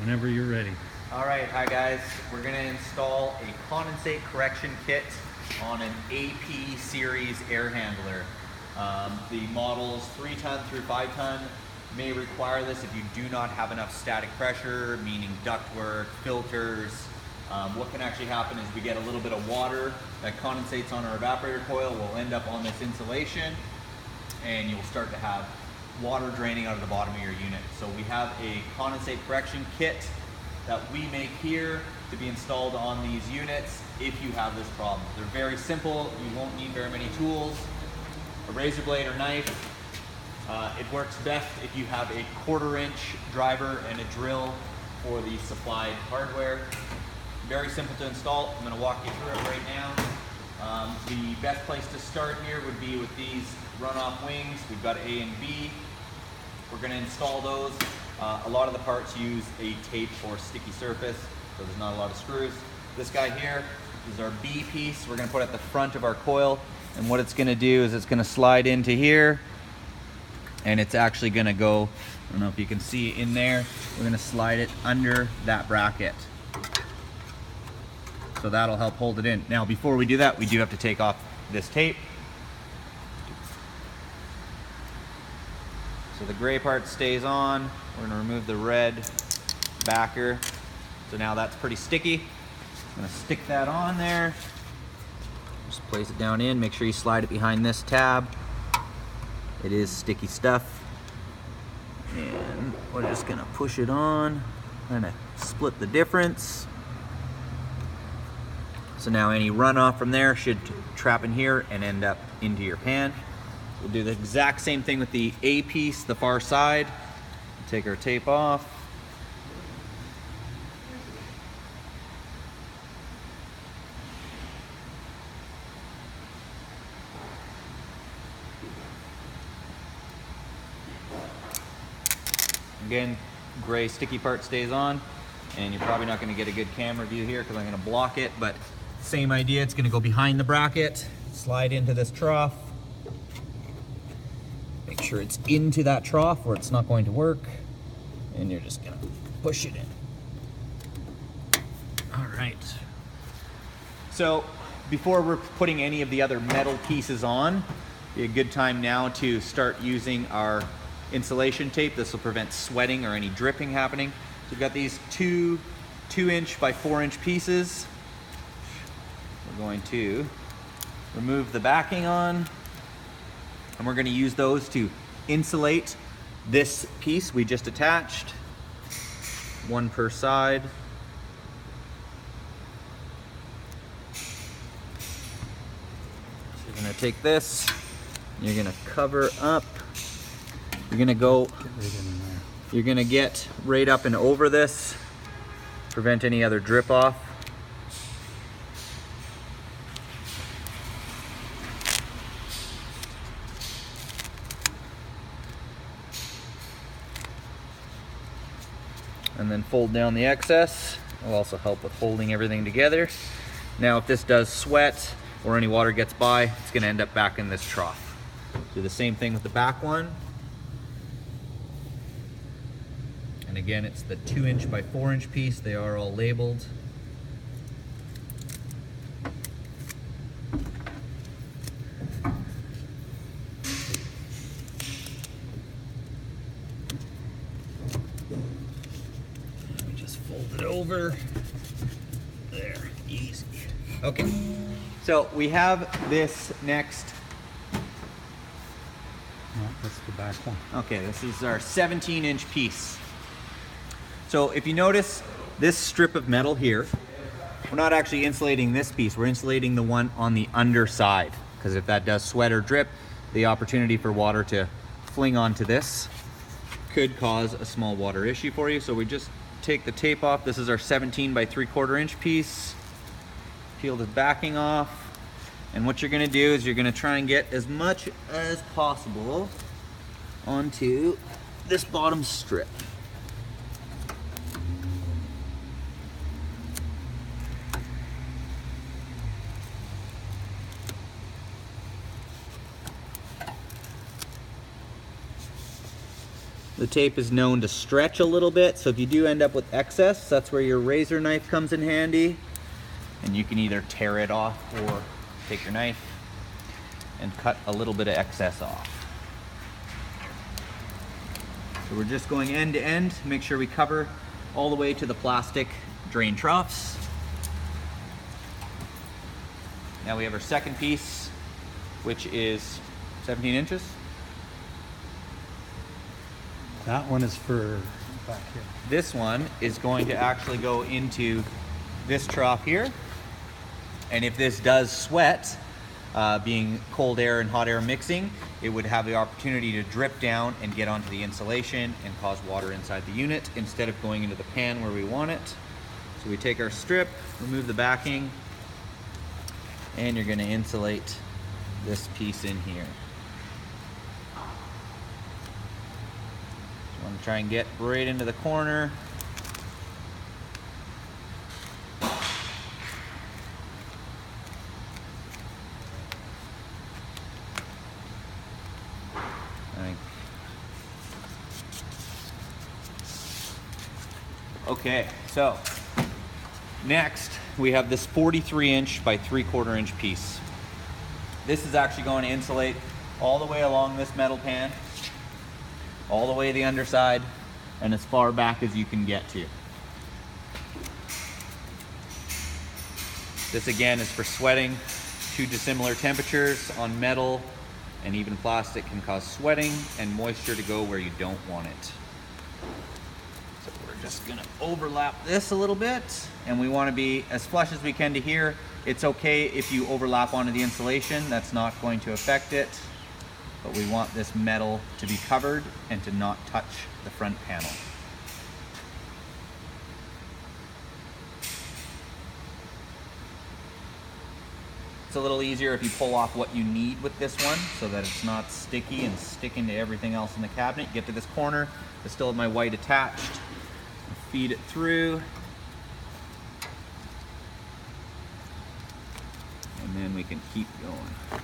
whenever you're ready. All right, hi guys. We're gonna install a condensate correction kit on an AP series air handler. The models 3 ton through 5 ton may require this if you do not have enough static pressure, meaning ductwork, filters. What can actually happen is we get a little bit of water that condensates on our evaporator coil, will end up on this insulation, and you'll start to have water draining out of the bottom of your unit. So we have a condensate correction kit that we make here to be installed on these units if you have this problem. They're very simple. You won't need very many tools. A razor blade or knife. It works best if you have a 1/4 inch driver and a drill for the supplied hardware. Very simple to install. I'm going to walk you through it right now. The best place to start here would be with these runoff wings. We've got A and B. We're going to install those. A lot of the parts use a tape or sticky surface, so there's not a lot of screws. This guy here is our B piece. We're going to put it at the front of our coil, and what it's going to do is it's going to slide into here, and it's actually going to go, I don't know if you can see in there, we're going to slide it under that bracket. So that'll help hold it in. Now before we do that, we do have to take off this tape. So the gray part stays on. We're gonna remove the red backer. So now that's pretty sticky. I'm gonna stick that on there. Just place it down in, make sure you slide it behind this tab. It is sticky stuff. And we're just gonna push it on, kind of split the difference. So now any runoff from there should trap in here and end up into your pan. We'll do the exact same thing with the A piece, the far side. Take our tape off. Again, gray sticky part stays on, and you're probably not going to get a good camera view here because I'm going to block it, but same idea. It's going to go behind the bracket, slide into this trough. Make sure it's into that trough or it's not going to work, and you're just going to push it in. All right. So before we're putting any of the other metal pieces on, be a good time now to start using our insulation tape. This will prevent sweating or any dripping happening. So we've got these 2 inch by 4 inch pieces. We're going to remove the backing on, and we're going to use those to insulate this piece we just attached. 1 per side. So you're going to take this, you're going to cover up. You're going to go, you're going to get right up and over this, prevent any other drip off. And then fold down the excess. It'll also help with holding everything together. Now if this does sweat or any water gets by, it's going to end up back in this trough. Do the same thing with the back one. And again, it's the 2 inch by 4 inch piece. They are all labeled. Fold it over. There, easy. Okay, so we have this next. No, that's the back one. Okay, this is our 17 inch piece. So if you notice this strip of metal here, we're not actually insulating this piece, we're insulating the one on the underside, because if that does sweat or drip, the opportunity for water to fling onto this could cause a small water issue for you. So we just take the tape off. This is our 17 by 3/4 inch piece. Peel the backing off. And what you're going to do is you're going to try and get as much as possible onto this bottom strip. The tape is known to stretch a little bit, so if you do end up with excess, that's where your razor knife comes in handy. And you can either tear it off or take your knife and cut a little bit of excess off. So we're just going end to end, make sure we cover all the way to the plastic drain troughs. Now we have our second piece, which is 17 inches. That one is for back here. This one is going to actually go into this trough here. And if this does sweat, being cold air and hot air mixing, it would have the opportunity to drip down and get onto the insulation and cause water inside the unit instead of going into the pan where we want it. So we take our strip, remove the backing, and you're going to insulate this piece in here. You want to try and get right into the corner. Okay, so next we have this 43-inch by 3/4 inch piece. This is actually going to insulate all the way along this metal pan, all the way to the underside, and as far back as you can get to. This again is for sweating. Two dissimilar temperatures on metal and even plastic can cause sweating and moisture to go where you don't want it. So we're just gonna overlap this a little bit, and we wanna be as flush as we can to here. It's okay if you overlap onto the insulation, that's not going to affect it, but we want this metal to be covered and to not touch the front panel. It's a little easier if you pull off what you need with this one so that it's not sticky and sticking to everything else in the cabinet. Get to this corner, I still have my white attached. Feed it through. And then we can keep going.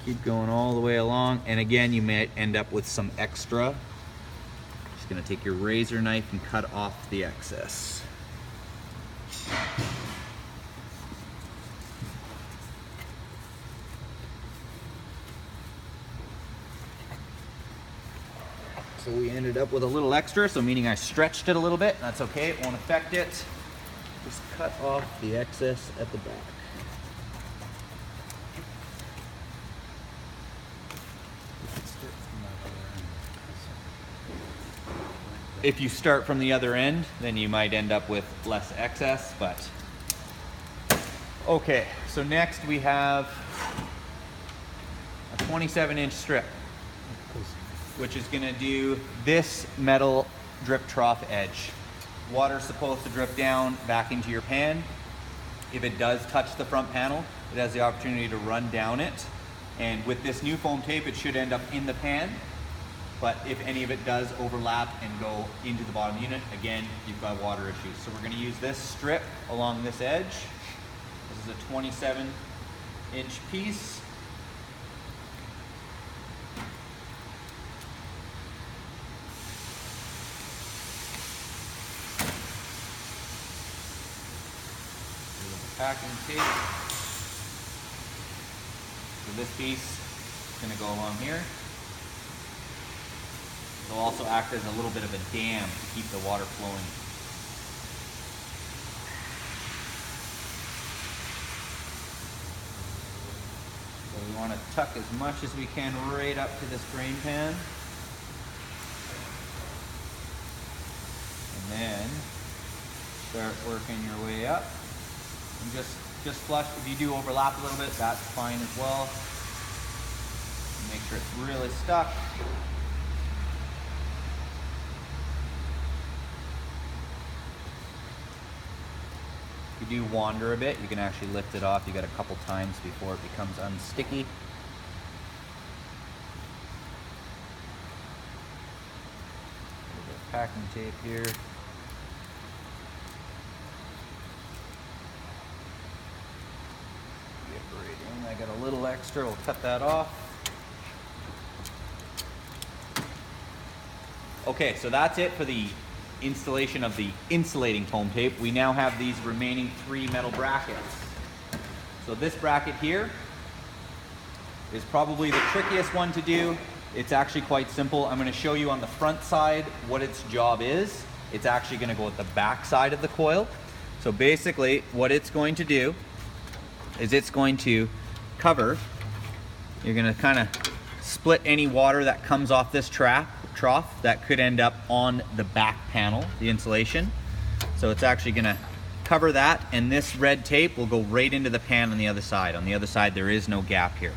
Keep going all the way along. And again, you may end up with some extra. Just gonna take your razor knife and cut off the excess. So we ended up with a little extra, so meaning I stretched it a little bit. That's okay, it won't affect it. Just cut off the excess at the back. If you start from the other end, then you might end up with less excess, but okay. So next we have a 27-inch strip, which is gonna do this metal drip trough edge. Water's supposed to drip down back into your pan. If it does touch the front panel, it has the opportunity to run down it. And with this new foam tape, it should end up in the pan. But if any of it does overlap and go into the bottom unit, again, you've got water issues. So we're gonna use this strip along this edge. This is a 27-inch piece. Packing tape. So this piece is going to go along here. It'll also act as a little bit of a dam to keep the water flowing. So we want to tuck as much as we can right up to this drain pan. And then start working your way up. And just flush. If you do overlap a little bit, that's fine as well. Make sure it's really stuck. If you do wander a bit, you can actually lift it off. You got a couple times before it becomes unsticky. A little bit of packing tape here. I got a little extra, we'll cut that off. Okay, so that's it for the installation of the insulating foam tape. We now have these remaining 3 metal brackets. So this bracket here is probably the trickiest one to do. It's actually quite simple. I'm going to show you on the front side what its job is. It's actually going to go at the back side of the coil. So basically what it's going to do is it's going to cover, you're going to kind of split any water that comes off this trough that could end up on the back panel, the insulation. So it's actually going to cover that, and this red tape will go right into the pan on the other side. On the other side there is no gap here.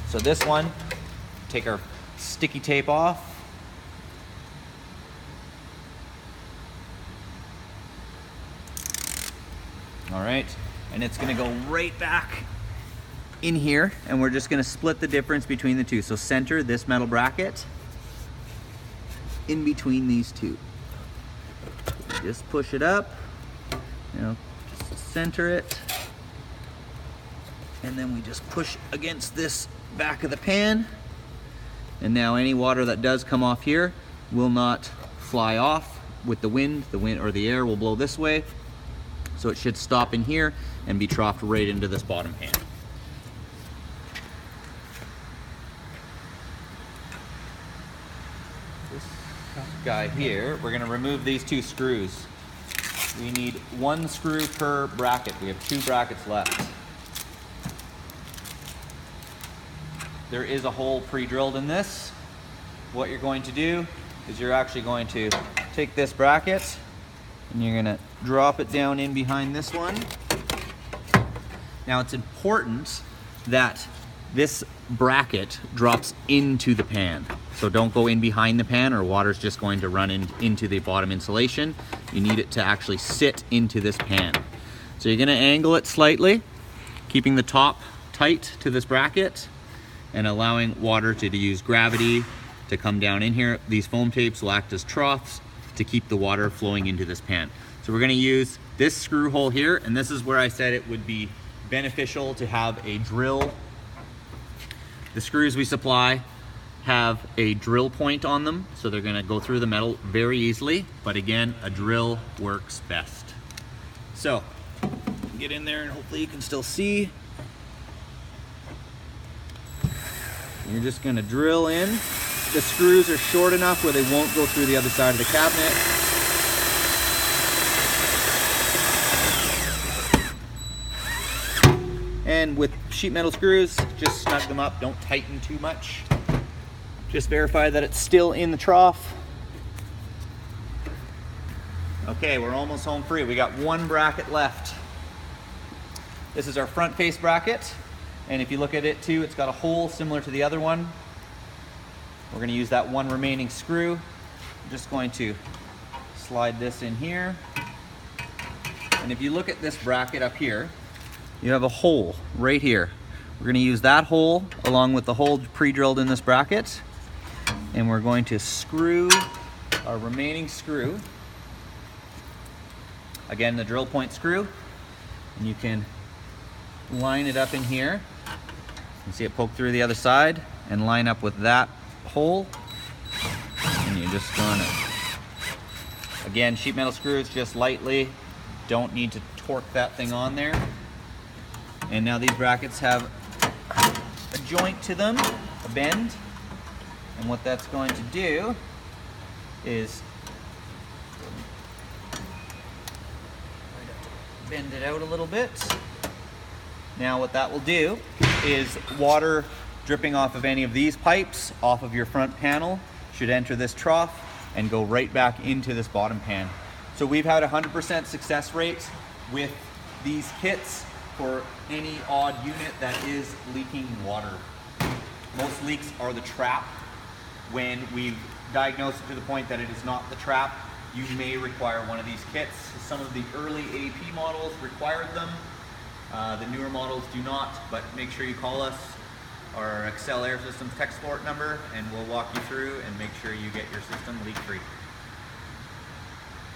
So this one, take our sticky tape off. All right, and it's gonna go right back in here, and we're just gonna split the difference between the two. So center this metal bracket in between these two. Just push it up, you know, just center it, and then we just push against this back of the pan, and now any water that does come off here will not fly off with the wind. The wind or the air will blow this way, so it should stop in here and be troughed right into this bottom pan. This guy here, we're going to remove these 2 screws. We need 1 screw per bracket. We have 2 brackets left. There is a hole pre-drilled in this. What you're going to do is you're actually going to take this bracket and you're gonna drop it down in behind this one. Now it's important that this bracket drops into the pan. So don't go in behind the pan, or water's just going to run into the bottom insulation. You need it to actually sit into this pan. So you're gonna angle it slightly, keeping the top tight to this bracket and allowing water to use gravity to come down in here. These foam tapes will act as troughs to keep the water flowing into this pan. So we're gonna use this screw hole here, and this is where I said it would be beneficial to have a drill. The screws we supply have a drill point on them, so they're gonna go through the metal very easily, but again, a drill works best. So, get in there and hopefully you can still see. You're just gonna drill in. The screws are short enough where they won't go through the other side of the cabinet. And with sheet metal screws, just snug them up, don't tighten too much. Just verify that it's still in the trough. Okay, we're almost home free. We got 1 bracket left. This is our front face bracket. And if you look at it too, it's got a hole similar to the other one. We're going to use that 1 remaining screw. I'm just going to slide this in here. And if you look at this bracket up here, you have a hole right here. We're going to use that hole along with the hole pre-drilled in this bracket. And we're going to screw our remaining screw. Again, the drill point screw. And you can line it up in here. You can see it poke through the other side and line up with that hole. And you're just going to, again, sheet metal screws just lightly. Don't need to torque that thing on there. And now these brackets have a joint to them, a bend. And what that's going to do is bend it out a little bit. Now what that will do is water dripping off of any of these pipes off of your front panel should enter this trough and go right back into this bottom pan. So we've had 100% success rate with these kits for any odd unit that is leaking water. Most leaks are the trap. When we've diagnosed it to the point that it is not the trap, you may require one of these kits. Some of the early AP models required them. The newer models do not, but make sure you call us, our Excel Air Systems tech support number, and we'll walk you through and make sure you get your system leak-free.